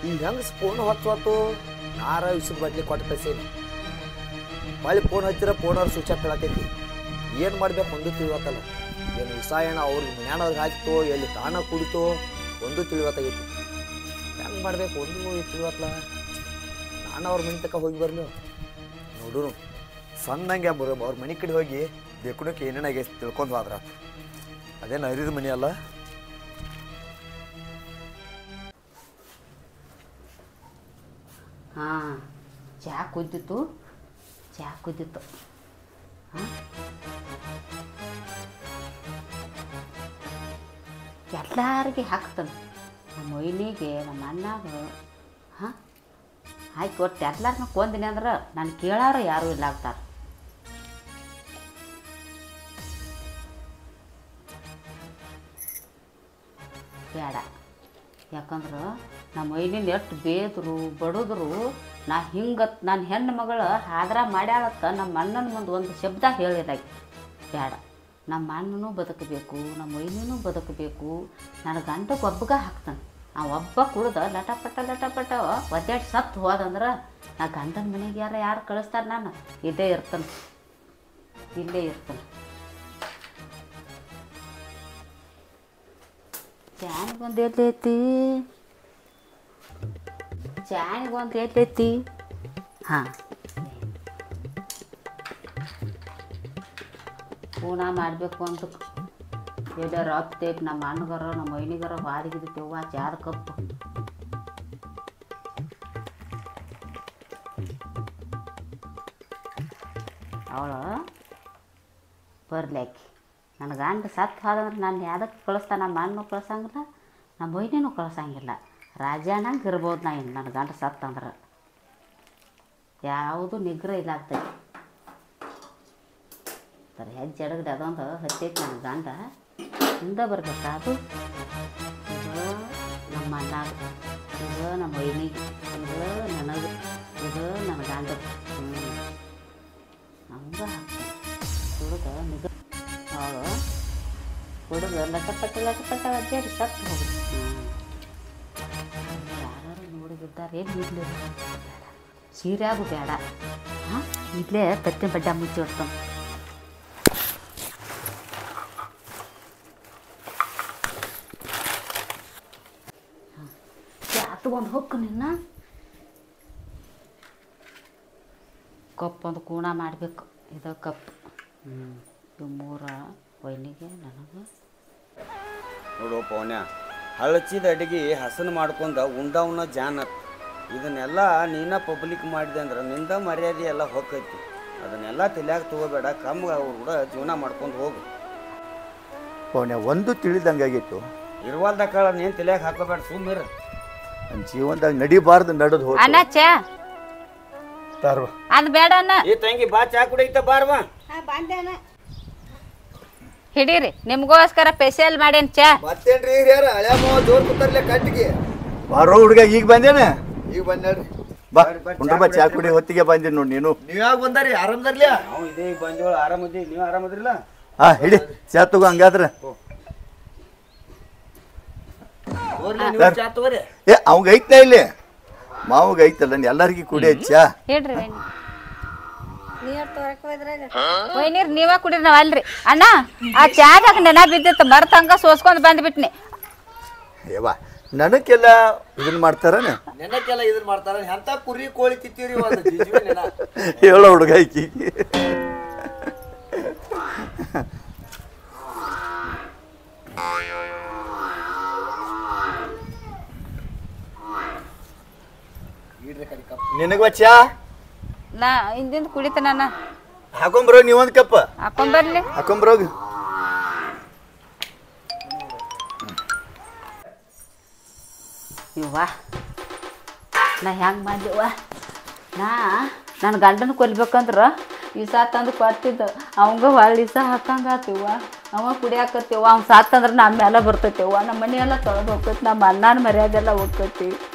ಈಗ ಹೆಂಗೆ ಫೋನ್ ಹೊತ್ತು ನಾರ ವಿಷದ ಬಡ್ಲಿ ಕೊಟ್ಟು ಕಳ್ಸೇನಿ ಮಳೆ ಫೋನ್ ಹಚ್ಚಿರ ಫೋನವ್ರು ಸ್ವಿಚ್ ಆಫ್ ಹೇಳತೈತಿ ಏನು ಮಾಡ್ಬೇಕು ಒಂದು ತಿಳಿವತ್ತಲ್ಲ ಏನು ವಿಸಾಯಣ ಅವ್ರಿಗೆ ಮನ್ಯಾನವ್ರಿಗೆ ಹಾಕ್ತೋ ಎಲ್ಲಿ ತಾನ ಕುಡಿತೋ ಒಂದು ತಿಳಿವತ್ತಾಗೈತಿ ಹೆಂಗೆ ಮಾಡ್ಬೇಕು ಒಂದು ತಿಳಿವತ್ತಲ್ಲ ನಾನು ಅವ್ರ ಮನೆ ತಕ್ಕ ಹೋಗಿ ಬರಲಿ ನೋಡು ಸಣ್ಣಂಗೆ ಅವ್ರ ಮನೆ ಕಡೆ ಹೋಗಿ ಬೇಕುನಕ್ಕೆ ಏನೇನಾಗೈತಿ ತಿಳ್ಕೊಂಡು ಹೋದ್ರ ಅದೇನು ಹರಿದ ಮನೆ ಅಲ್ಲ ಹಾಂ ಚಾ ಕುದ್ದಿತ್ತು ಹಾಂ ಎಲ್ಲರಿಗೆ ಹಾಕ್ತಾನೆ ನಮ್ಮ ಮೊಯ್ನಿಗೆ ನಮ್ಮ ಅಣ್ಣಾಗ ಹಾಂ ಆಯ್ತು ಒಟ್ಟು ಎಲ್ಲರನ್ನ ಕೊಂದಿನಿ ಅಂದ್ರೆ ನಾನು ಕೇಳಾರ ಯಾರೂ ಇಲ್ಲ ಆಗ್ತಾರೆ ಬೇಡ ಯಾಕಂದ್ರೆ ನಮ್ಮ ಮೊಯ್ನಿನ ಎಷ್ಟು ಬೇದರು ಬಡಿದ್ರು ನಾ ಹಿಂಗತ್ ನನ್ನ ಹೆಣ್ಣು ಮಗಳು ಆದ್ರ ಮಾಡ್ಯಾಳತ್ತ ನಮ್ಮ ಅಣ್ಣನ ಮುಂದೆ ಒಂದು ಶಬ್ದ ಹೇಳಿದಾಗಿ ಬೇಡ ನಮ್ಮ ಅಣ್ಣನೂ ಬದುಕಬೇಕು ನಮ್ಮ ಮೊಯ್ನಿನೂ ಬದುಕಬೇಕು ನನ್ನ ಗಂಟಕ್ಕೆ ಒಬ್ಬಗ ಹಾಕ್ತಾನೆ ಆ ಒಬ್ಬ ಕುಡ್ದು ಲಟಪಟ ಒದ್ದಾಡಿ ಸತ್ತು ಹೋದಂದ್ರೆ ನಾ ಗಂಡನ ಮನೆಗೆ ಯಾರು ಕಳಿಸ್ತಾರೆ ನಾನು ಇಲ್ಲೇ ಇರ್ತಾನೆ ಚಾನಿಗೊಂದು ಎಲ್ಲೈತಿ ಹಾಂ ಪೂನ ಮಾಡಬೇಕು ಅಂತ ಎಲ್ಲಾರು ಹತ್ತೈತಿ ನಮ್ಮ ಅಣ್ಣಗರ ನಮ್ಮ ಮೈನಿಗರ ಬಾದಿಗಿದ್ದೆವ್ವ ಚಾದ ಕಪ್ಪು ಅವಳು ಬರ್ಲಾಕಿ ನನ್ನ ಗಂಡ ಸತ್ತು ಹೋದಂದ್ರೆ ನಾನು ಯಾವ್ದಕ್ಕೆ ಕಳಿಸ್ತಾನೆ ನಮ್ಮ ಅಣ್ಣನೂ ಕಳ್ಸಂಗಿಲ್ಲ ನಮ್ಮ ಮೊಯ್ನಿನೂ ಕಳ್ಸಂಗಿಲ್ಲ ರಾಜಾನಂಗೆ ಇರ್ಬೋದು ನಾ ಇನ್ನು ನನ್ನ ಗಂಡ ಸತ್ತಂದ್ರೆ ಯಾವುದು ನಿಗ್ರಹ ಇಲ್ಲ ಆಗ್ತೈತಿ ಸರಿ ಹೆಜ್ಜೆ ಅಡಗದೆ ಅದೊಂದು ಹತ್ತೈತಿ ನನ್ನ ಗಂಡ ಹಿಂದೆ ಬರ್ಬೇಕಾ ಅದು ಇದು ನಮ್ಮ ಅಣ್ಣಾಗ ಇದು ನಮ್ಮ ಮೊಯ್ನಿಗೆ ಇದು ನನಗೆ ಇದು ನನ್ನ ಗಂಡ ಹಂಗೆ ಹಾಕ್ತಾರೆ ಹುಡುಗ ನಿಗ್ರಹ ಅವಳು ಹುಡುಗ ಲಟಪಟ್ಟ ಅಡ್ಡಾಡಿ ಸತ್ತು ಹೋಗುದು ಯಾರು ನೋಡಿಬಿದ್ದಾರೆ ಏನು ಇಡ್ಲಿ ಸೀರೆಯಾಗು ಬೇಡ ಹಾಂ ಇಲ್ಲೇ ತತ್ತಿನ ಬಡ್ಡ ಮುಚ್ಚಿ ಹೊಡ್ತಾನೆ ತಗೊಂಡು ಹೋಗ್ಕು ನಿನ್ನ ಕಪ್ಪು ಒಂದು ಕೂಣ ಮಾಡಬೇಕು ಇದು ಕಪ್ಪು ಇವು ಮೂರ ವೈನಿಗೆ ನನಗೆ ನೋಡು ಪವನ್ಯ ಹಳಚಿದ ಅಡಿಗೆ ಹಸನು ಮಾಡ್ಕೊಂಡ ಉಂಡವನ ಜಾನ ಇದನ್ನೆಲ್ಲ ನೀನ ಪಬ್ಲಿಕ್ ಮಾಡಿದೆ ಅಂದ್ರೆ ನಿಂದ ಮರ್ಯಾದೆ ಎಲ್ಲ ಹೋಗ್ತೈತಿ ಅದನ್ನೆಲ್ಲ ತಲೆಯಾಗ ತಗೋಬೇಡ ಕಮ್ಗೆ ಅವ್ರು ಕೂಡ ಜೀವನ ಮಾಡ್ಕೊಂಡು ಹೋಗು ಪವನ್ಯ ಒಂದು ತಿಳಿದಂಗಾಗಿತ್ತು ಇರುವಲ್ದ ಕಾಳ ನೀನು ತಲೆಯಾಗ ಹಾಕೋಬೇಡ ಸುಮ್ಮೀರ ನನ್ನ ಜೀವನದಾಗ ನಡಿಬಾರ್ದು ನಡೆದು ಹೋಗಿ ಅಣ್ಣ ಚಾ ಅದು ಬೇಡ ಅಣ್ಣ ಈ ತಂಗಿ ಬಾ ಚಾ ಕುಡಿತ ಬಾರ್ವಾ ಹಿಡೀರಿ ನಿಮ್ಗೋಸ್ಕರ ಸ್ಪೆಷಲ್ ಮಾಡೇನ್ ಚಾ. ಮತ್ತೇನ್ರಿ ಹಿರಿಯರ ಹಳೆ ಮಾವ ಜೋರ್ ಕೂತಾರ್ಲೆ ಕಟ್ಟಿಗೆ ಬಾರೋ ಹುಡುಗ ಈಗ ಬಂದೇನ ಈಗ ಬಂದ್ರಿ ಬಾ ಕುಂಡ್ರ ಬಾ ಚಾ ಕುಡಿ ಹೊತ್ತಿಗೆ ಬಂದಿನಿ ನೋಡಿ ನೀನು. ನೀವ್ ಯಾವಾಗ ಬಂದಾರಿ ಆರಾಮದಾರ್ಲಿ? ನಾವು ಇದೇ ಈಗ ಬಂದೇವಳ ಆರಾಮದಿ ನೀವು ಆರಾಮದ್ರಿಲ್ಲ? ಹಾ ಹಿಡಿ ಚಾ ತಗೋ ಹಂಗಾದ್ರ. ಚಾ ತಗೋರಿ. ಏ ಅವಂಗ ಐತ್ನ ಇಲ್ಲಿ ಮಾವಾಗ ಐತಲ್ಲ ಎಲ್ಲರಿಗೂ ಕುಡಿ ಚಾ. ಹೇಳ್ರಿ ವೈನೀರ್ ನೀವ ಕುಡಿರಿ ನಾವ್ ಅಲ್ರಿ. ಅಣ್ಣ ಆ ಚಾದಾಗ ನೆನ ಬಿದ್ದಿತ್ತು ಮರ್ತಂಗ ಸೋಸ್ಕೊಂಡ್ ಬಂದ್ಬಿಟ್ನಿ. ಏವಾ ನನಗೆಲ್ಲ ಇದನ್ ಮಾಡ್ತಾರ ನೆನಕ್ಕೆಲ್ಲ ಇದನ್ ಮಾಡ್ತಾರ. ಎಂತ ಕುರಿ ಕೋಳಿ ತಿತ್ತೀವ್ರಿ ಹೇಳೋ ಹುಡುಗ ಐಕಿ. ನಿನಗ ಚಾ ನಾ ಹಿಂದಿಂದ ಕುಡಿತ ನಾನ ಹಾಕೊಂಬರೋ ನೀವೊಂದ್ ಕಪ್ ಹಾಕೊಂಬರ್ಲಿ. ಹಾಕೊಂಬರೋಗ. ಇವ್ವ ನಾ ಹೆಂಗೆ ಮಾಡಿವ ನನ್ನ ಗಂಡನ ಕೊಲ್ಬೇಕಂದ್ರ ಇಸ ತಂದು ಕೊಟ್ಟಿದ್ದ ಅವಂಗ ಹೊಳ್ಳಿ ಇಸ ಹಾಕಂಗಾತಿವ ಅವ ಕುಡಿಯಾಕತ್ತೀವ ಅವ್ನು ಸಾತ್ತಂದ್ರೆ ನಮ್ಮ ಮೇಲೆ ಬರ್ತೈತಿವ ನಮ್ಮ ಮನೆಯೆಲ್ಲ ತೊಳೆದು ಹೋಗ್ತೈತಿ ನಮ್ಮ ಅಣ್ಣನ ಮರ್ಯಾದೆಲ್ಲ ಹೋಗ್ತೈತಿ.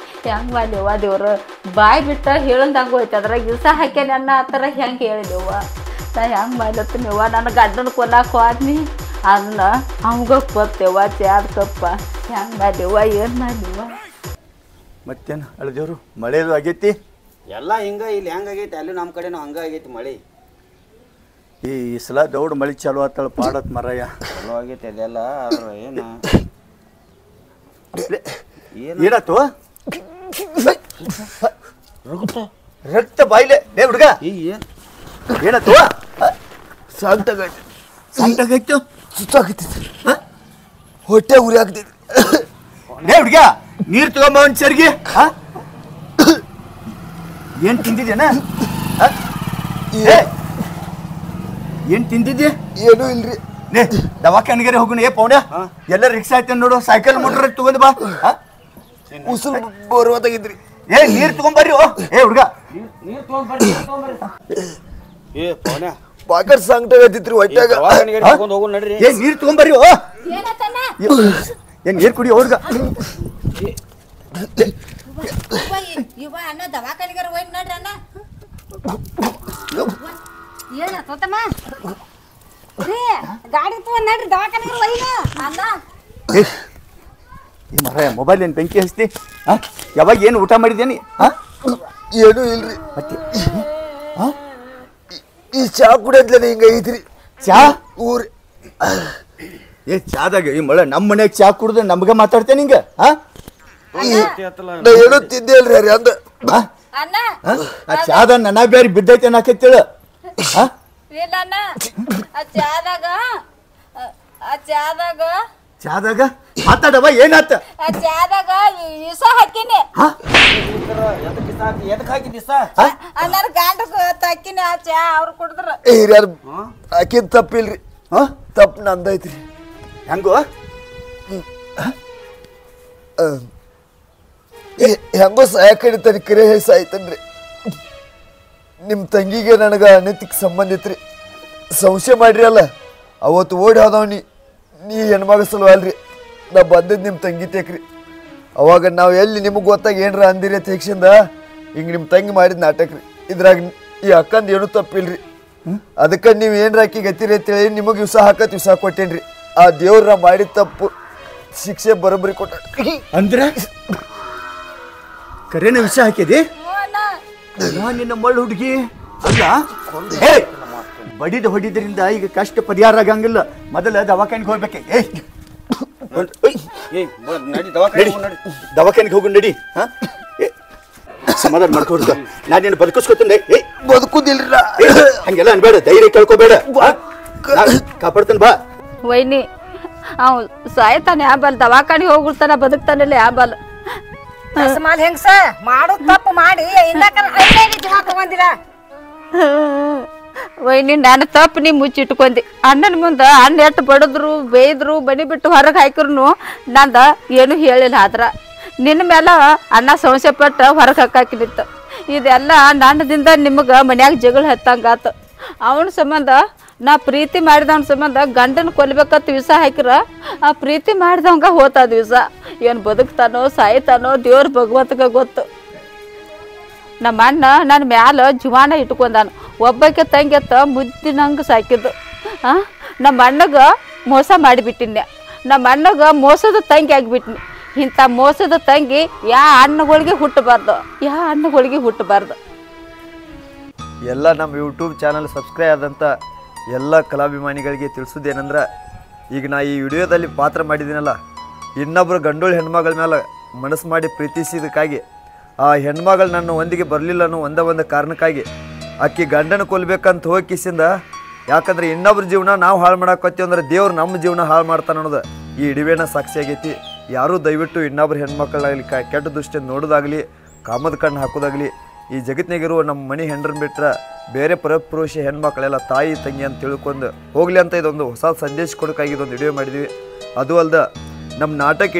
ಹೆಂಗೆ ಮಾಡಿವ ದೇವ್ರು ಬಾಯಿ ಬಿಟ್ಟ ಹೇಳಂದಂಗೆ ಹೋಯ್ತು ಅದ್ರಾಗ ಇಸ ಹಾಕ್ಯಾನ ಅನ್ನ ಆ ಥರ ಹೆಂಗೆ ಹೇಳಿದೆವ ನಾ ಹೆಂಗೆ ಮಾಡ್ಲತ್ತೀನಿವ ನನ್ನ ಗಂಡನ ಕೊಲ್ಲಾಕ ಹೋದ್ನಿ ಅದನ್ನ ಅವಂಗ ಕೊತ್ತೇವ ಚಾದ ಕಪ್ಪ ಹೆಂಗೆ ಮಾಡಿವ ಏನು ಮಾಡಿವ. ಮತ್ತೇನು ಅಳದೇವ್ರು ಮಳೆದು ಆಗೈತಿ ಎಲ್ಲ ಹಿಂಗ ಇಲ್ಲಿ ಹೆಂಗಾಗೈತಿ ಅಲ್ಲಿ ನಮ್ಮ ಕಡೆನೂ ಹಂಗ ಆಗೈತಿ ಮಳಿ. ಈ ಸಲ ದೌಡ್ ಮಳಿ ಚಾಲು ಆತಳ ಪಾಡತ್ ಮರಯ್ಯ. ಚಲೋ ಆಗೈತಿ ಅದೆಲ್ಲ ಆದ್ರ ಏನು ಏನಾತು ರಕ್ತ ಬಾಯಿಲೆ ಲೇ ಹುಡುಗ ಏನಾತು? ಸಾಂಟಾಗೈತು ಸುತ್ತಾಗತ್ತೈತಿ ಹೊಟ್ಟೆ ಉರಿ ಆಗ್ತೈತಿ. ಲೇ ಹುಡುಗ ನೀರ್ ತಗೊಂಬ ಒಂದ್ ಚರ್ಗಿ. ಏನ್ ತಿಂದಿದ್ದೇನ? ಏನ್ ತಿಂದಿದ್ದೆ? ಏನೂ ಇಲ್ರಿ. ನೇ ದವಾಖಾನಿಗೆ ಹೋಗುಣ. ಏ ಪೌಣ್ಯ ಎಲ್ಲ ರಿಕ್ಷಾ ಐತೆ ನೋಡು ಸೈಕಲ್ ಮೋಟ್ರ್ ತಗೊಂಡ್ ಬಾ. ಉಸುರು ಬರುವತ್ತಾಗಿದ್ರಿ. ಏ ನೀರ್ ತಗೊಂಬರ್ರಿ. ಏ ಹುಡುಗ ನೀರು ತೊಗೊಂಡ್ಬರ್ರಿ. ಏ ಪೌನ್ಯ ಪಾಕೆಟ್ ಸಾಂಗ್ಟಾಗತ್ತಿತ್ರಿ ಹೊಟ್ಯಾಗ. ತಗೊಂಡ್ ಹೋಗು ನಡ್ರಿ. ಏ ನೀರ್ ತಗೊಂಬರ್ರಿ. ಏನ್ ನೀರ್ ಕುಡಿ ಹುಡುಗ. ಇವ ಅಣ್ಣ ದವಾಖಾನಿಗಾರ ಹೋಯ್ ನೋಡ್ರಿ ಅಣ್ಣ. ಏನ ತೋತಮ್ಮ ರೀ ಗಾಡಿ ತಗೊಂಡ್ ನಡ್ರಿ ದವಾಖಾನಿಗಾರ ಹೋಯ್ನ ಅಣ್ಣ. ಈ ಮರ ಮೊಬೈಲ್ ಏನ್ ಬೆಂಕಿ ಹಚ್ತಿ? ಯಾವಾಗ ಏನು ಊಟ ಮಾಡಿದ್ದೇನಿ? ಏನೂ ಇಲ್ರಿ. ಮತ್ತೆ ಈ ಚಾ ಕುಡಿಯದ್ಲೇನೆ ಹಿಂಗ ಐತ್ರಿ. ಚಾ ಊರ್ ಏ ಚಾದಾಗ ಈ ಮಳೆ ನಮ್ಮ ಮನ್ಯಾಗ ಚಾ ಕುಡ್ದು ನಮ್ಗ ಮಾತಾಡ್ತೇನೆ ಹಿಂಗ? ನಾ ಏನೋ ತಿದ್ದೆ ಅಲ್ರಿ ಅರಿ ಅಂದ. ಅಣ್ಣ ಆ ಚಾದ ನನ್ನ ಬ್ಯಾರಿ ಬಿದ್ದೈತೆ ನಾಕೈತೇಳ. ಇಲ್ಲ ಅಣ್ಣ ಚಾದಾಗ ಮಾತಾಡವ ಏನಾತ? ಇಸ ಹಾಕಿನಿ ಎದಕ್ ಹಾಕಿದಿ ಸ? ನನ್ನ ಗಂಡ ಹಾಕಿನಿ ಆ ಚಾ ಅವ್ರು ಕುಡಿದ್ರ. ಹಿರಿಯರ್ ಆಕಿನ್ ತಪ್ಪಿಲ್ರಿ. ತಪ್ಪು ನಂದೈತ್ರಿ. ಹೆಂಗೋ ಹೆಂಗೋ ಸಹಾಯ ಕಡಿತಾನೆ ಕರೆ ಸಾಯ್ತನ್ರಿ. ನಿಮ್ಮ ತಂಗಿಗೆ ನನಗೆ ಅನೈತಿಕ ಸಂಬಂಧ ಐತ್ರಿ. ಸಂಶಯ ಮಾಡ್ರಿ ಅಲ್ಲ ಅವತ್ತು ಓಡಿ ಹೋದವ್ ನೀ ಹೆಣ್ಮಗ ಸಲುವಲ್ರಿ. ನಾ ಬಂದದ್ದು ನಿಮ್ಮ ತಂಗಿ ತೇಕ್ರಿ. ಅವಾಗ ನಾವು ಎಲ್ಲಿ ನಿಮಗೆ ಗೊತ್ತಾಗ ಏನ್ರ ಅಂದಿರಿ ಅಂತ ಹೇಕ್ಷಿಂದ ಹಿಂಗೆ ನಿಮ್ಮ ತಂಗಿ ಮಾಡಿದ ನಾಟಕ ರೀ. ಇದ್ರಾಗ ಈ ಅಕ್ಕಂದು ಏನೂ ತಪ್ಪಿಲ್ರಿ. ಅದಕ್ಕೆ ನೀವು ಏನ್ರ ಆಕಿ ಗತಿರಿ ಅಂತೇಳಿ ನಿಮಗೆ ವಿಷ ಹಾಕತ್ ವಿಷ ಕೊಟ್ಟೇನ್ರಿ. ಆ ದೇವ್ರ ಮಾಡಿದ ತಪ್ಪು ಶಿಕ್ಷೆ ಬರೋಬ್ಬರಿ ಕೊಟ್ಟ. ಅಂದ್ರೆ ಕರೇನ ವಿಷ ಹಾಕಿದಿ? ನಿನ್ನ ಮಳ್ಳು ಹುಡುಗಿ ಅಲ್ಲ. ಬಡಿದ ಹೊಡಿದ್ರಿಂದ ಈಗ ಕಷ್ಟ ಪರಿಹಾರ ಆಗಂಗಿಲ್ಲ. ಮೊದಲ ದವಾಖಾನಿಗೆ ಹೋಗ್ಬೇಕೆ. ದವಾಖಾನಿಗೆ ಹೋಗು ನಡಿ. ಸಮಾಧಾನ ಮಾಡ್ಕೊಡ್ತ ನಾನೇನು ಬದುಕಿಸ್ಕೊತೀನಿ. ಬದುಕುದಿಲ್ರ ಹಂಗೆಲ್ಲ ಅನ್ಬೇಡ. ಧೈರ್ಯ ಕೇಳ್ಕೊಬೇಡ. ಕಾಪಾಡ್ತಾನೆ ಬಾ. ವೈನಿ ಅವ್ ಸಾಯ್ತಾನೆ ಆಬಲ್ ದವಾಖಾನಿ ಹೋಗ್ಬಿಡ್ತಾನ ಬದುಕ್ತಾನಿಲ್ಲ ಆಬಲ್. ಅಸಮಾಲ್ ಹೆಂಗ್ಸ ಮಾಡು ತಪ್ಪು ಮಾಡಿ ಜೀವ ತಗೊಂದಿರ. ವೈನಿ ನಾನು ತಪ್ಪು ನೀ ಮುಚ್ಚಿಟ್ಕೊಂಡಿ. ಅಣ್ಣನ ಮುಂದೆ ಅಣ್ಣ ಎಷ್ಟು ಬಡದ್ರು ಬೇಯ್ದ್ರು ಬನಿ ಬಿಟ್ಟು ಹೊರಗೆ ಹಾಕಿರ್ನು ನಂದ ಏನು ಹೇಳಿಲ್ಲ. ಆದ್ರ ನಿನ್ನ ಮೇಲೆ ಅಣ್ಣ ಸಂಶಯ ಪಟ್ಟು ಹೊರಗೆ ಹಾಕಿನಿತ್ತು. ಇದೆಲ್ಲ ನನ್ನದಿಂದ ನಿಮಗೆ ಮನ್ಯಾಗ ಜಗಳ ಹತ್ತಂಗಾತು. ಅವನ ಸಂಬಂಧ ನಾ ಪ್ರೀತಿ ಮಾಡಿದವನ ಸಂಬಂಧ ಗಂಡನ ಕೊಲ್ಬೇಕಂತ ವಿಷ ಹಾಕಿರ ಆ ಪ್ರೀತಿ ಮಾಡಿದವಂಗ ಹೋತದ ವಿಷ ಏನು ಬದುಕ್ತಾನೋ ಸಾಯ್ತಾನೋ ದೇವ್ರ ಭಗವಂತಗ ಗೊತ್ತು. ನಮ್ಮ ಅಣ್ಣ ನನ್ನ ಮ್ಯಾಲ ಜೀವಾನ ಇಟ್ಕೊಂಡಾನ. ಒಬ್ಬಕ್ಕೆ ತಂಗೆತ್ತ ಮುದ್ದಿನಂಗೆ ಸಾಕಿದ್ದು. ನಮ್ಮ ಅಣ್ಣಗ ಮೋಸ ಮಾಡಿಬಿಟ್ಟಿನಿ. ನಮ್ಮ ಅಣ್ಣಗ ಮೋಸದ ತಂಗಿ ಆಗಿಬಿಟ್ಟಿನಿ. ಇಂಥ ಮೋಸದ ತಂಗಿ ಅಣ್ಣಗಳಿಗೆ ಹುಟ್ಟಬಾರ್ದು. ಎಲ್ಲ ನಮ್ಮ ಯೂಟ್ಯೂಬ್ ಚಾನಲ್ ಸಬ್ಸ್ಕ್ರೈಬ್ ಆದಂಥ ಎಲ್ಲ ಕಲಾಭಿಮಾನಿಗಳಿಗೆ ತಿಳಿಸೋದೇನೆಂದ್ರೆ, ಈಗ ನಾ ಈ ವಿಡಿಯೋದಲ್ಲಿ ಪಾತ್ರ ಮಾಡಿದ್ದೀನಲ್ಲ, ಇನ್ನೊಬ್ಬರು ಗಂಡೋಳು ಹೆಣ್ಮಗಳ ಮೇಲೆ ಮನಸ್ಸು ಮಾಡಿ ಪ್ರೀತಿಸಿದಕ್ಕಾಗಿ ಆ ಹೆಣ್ಮಗಳು ನನ್ನ ಒಂದಿಗೆ ಬರಲಿಲ್ಲ ಅನ್ನೋ ಒಂದು ಕಾರಣಕ್ಕಾಗಿ ಆಕಿ ಗಂಡನ ಕೊಲ್ಬೇಕಂತ ಹೋಗಿ ಕಿಸಿಂದ, ಯಾಕಂದ್ರೆ ಇನ್ನೊಬ್ರ ಜೀವನ ನಾವು ಹಾಳು ಮಾಡಾಕತ್ತೀವಿ ಅಂದ್ರೆ ದೇವ್ರು ನಮ್ಮ ಜೀವನ ಹಾಳು ಮಾಡ್ತಾನೆ ಅನ್ನೋದು ಈ ಇಡಿವೇನ ಸಾಕ್ಷಿ ಆಗೈತಿ. ಯಾರೂ ದಯವಿಟ್ಟು ಇನ್ನೊಬ್ರು ಹೆಣ್ಮಕ್ಳಾಗಲಿ ಕೆಟ್ಟ ದೃಷ್ಟಿಯಿಂದ ನೋಡೋದಾಗಲಿ, ಕಾಮದ ಕಣ್ಣು ಹಾಕೋದಾಗಲಿ, ಈ ಜಗತ್ತಿನಾಗಿರುವ ನಮ್ಮ ಮನೆ ಹೆಂಡ್ರನ್ನ ಬಿಟ್ಟರೆ ಬೇರೆ ಪರಪುರುಷ ಹೆಣ್ಮಕ್ಳೆಲ್ಲ ತಾಯಿ ತಂಗಿ ಅಂತ ತಿಳ್ಕೊಂಡು ಹೋಗಲಿ ಅಂತ ಇದೊಂದು ಹೊಸ ಸಂದೇಶ ಕೊಡೋಕ್ಕಾಗಿ ಇದೊಂದು ವಿಡಿಯೋ ಮಾಡಿದ್ವಿ. ಅದು ಅಲ್ಲದೆ ನಮ್ಮ ನಾಟಕ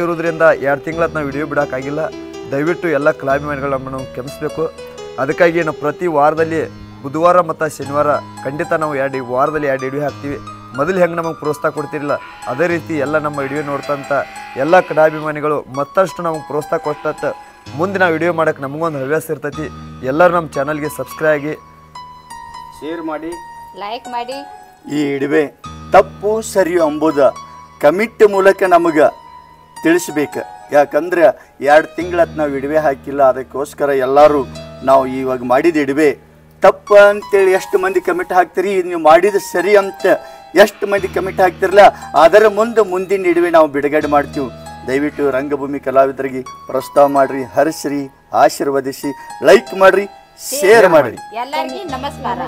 ಇರೋದ್ರಿಂದ 2 ತಿಂಗಳ ನಾವು ವಿಡಿಯೋ ಬಿಡೋಕ್ಕಾಗಿಲ್ಲ. ದಯವಿಟ್ಟು ಎಲ್ಲ ಕಲಾಭಿಮಾನಿಗಳು ನಮ್ಮನ್ನು ಕ್ಷಮಿಸಬೇಕು. ಅದಕ್ಕಾಗಿ ನಾವು ಪ್ರತಿ ವಾರದಲ್ಲಿ ಬುಧವಾರ ಮತ್ತು ಶನಿವಾರ ಖಂಡಿತ ನಾವು ವಾರದಲ್ಲಿ 2 ವಿಡಿಯೋ ಹಾಕ್ತೀವಿ. ಮೊದಲು ಹೆಂಗೆ ನಮಗೆ ಪ್ರೋತ್ಸಾಹ ಕೊಡ್ತಿರಲಿಲ್ಲ ಅದೇ ರೀತಿ ಎಲ್ಲ ನಮ್ಮ ವಿಡಿಯೋ ನೋಡ್ತಂಥ ಎಲ್ಲ ಕಲಾಭಿಮಾನಿಗಳು ಮತ್ತಷ್ಟು ನಮಗೆ ಪ್ರೋತ್ಸಾಹ ಕೊಟ್ಟಂತ ಮುಂದೆ ನಾವು ವಿಡಿಯೋ ಮಾಡೋಕ್ಕೆ ನಮಗೊಂದು ಹವ್ಯಾಸ ಇರ್ತೈತಿ. ಎಲ್ಲರೂ ನಮ್ಮ ಚಾನಲ್ಗೆ ಸಬ್ಸ್ಕ್ರೈಬ್ ಆಗಿ, ಶೇರ್ ಮಾಡಿ, ಲೈಕ್ ಮಾಡಿ. ಈ ಇಡುವೆ ತಪ್ಪು ಸರಿಯು ಎಂಬುದು ಕಮಿಟ್ ಮೂಲಕ ನಮಗೆ ತಿಳಿಸ್ಬೇಕು. ಯಾಕಂದ್ರೆ 2 ತಿಂಗಳತ್ತು ನಾವು ಇಡುವೆ ಹಾಕಿಲ್ಲ. ಅದಕ್ಕೋಸ್ಕರ ಎಲ್ಲರೂ ನಾವು ಇವಾಗ ಮಾಡಿದ ಇಡುವೆ ತಪ್ಪು ಅಂತೇಳಿ ಎಷ್ಟು ಮಂದಿ ಕಮಿಟ್ ಹಾಕ್ತೀರಿ, ನೀವು ಮಾಡಿದ ಸರಿ ಅಂತ ಎಷ್ಟು ಮಂದಿ ಕಮಿಟ್ ಹಾಕ್ತಿರಲ್ಲ, ಅದರ ಮುಂದಿನ ಇಡುವೆ ನಾವು ಬಿಡುಗಡೆ ಮಾಡ್ತೀವಿ. ದಯವಿಟ್ಟು ರಂಗಭೂಮಿ ಕಲಾವಿದರಿಗೆ ಪ್ರಸ್ತಾವ ಮಾಡಿರಿ, ಹರಿಸ್ರಿ, ಆಶೀರ್ವದಿಸಿ, ಲೈಕ್ ಮಾಡಿರಿ, ಶೇರ್ ಮಾಡಿರಿ. ಎಲ್ಲರಿಗೂ ನಮಸ್ಕಾರ.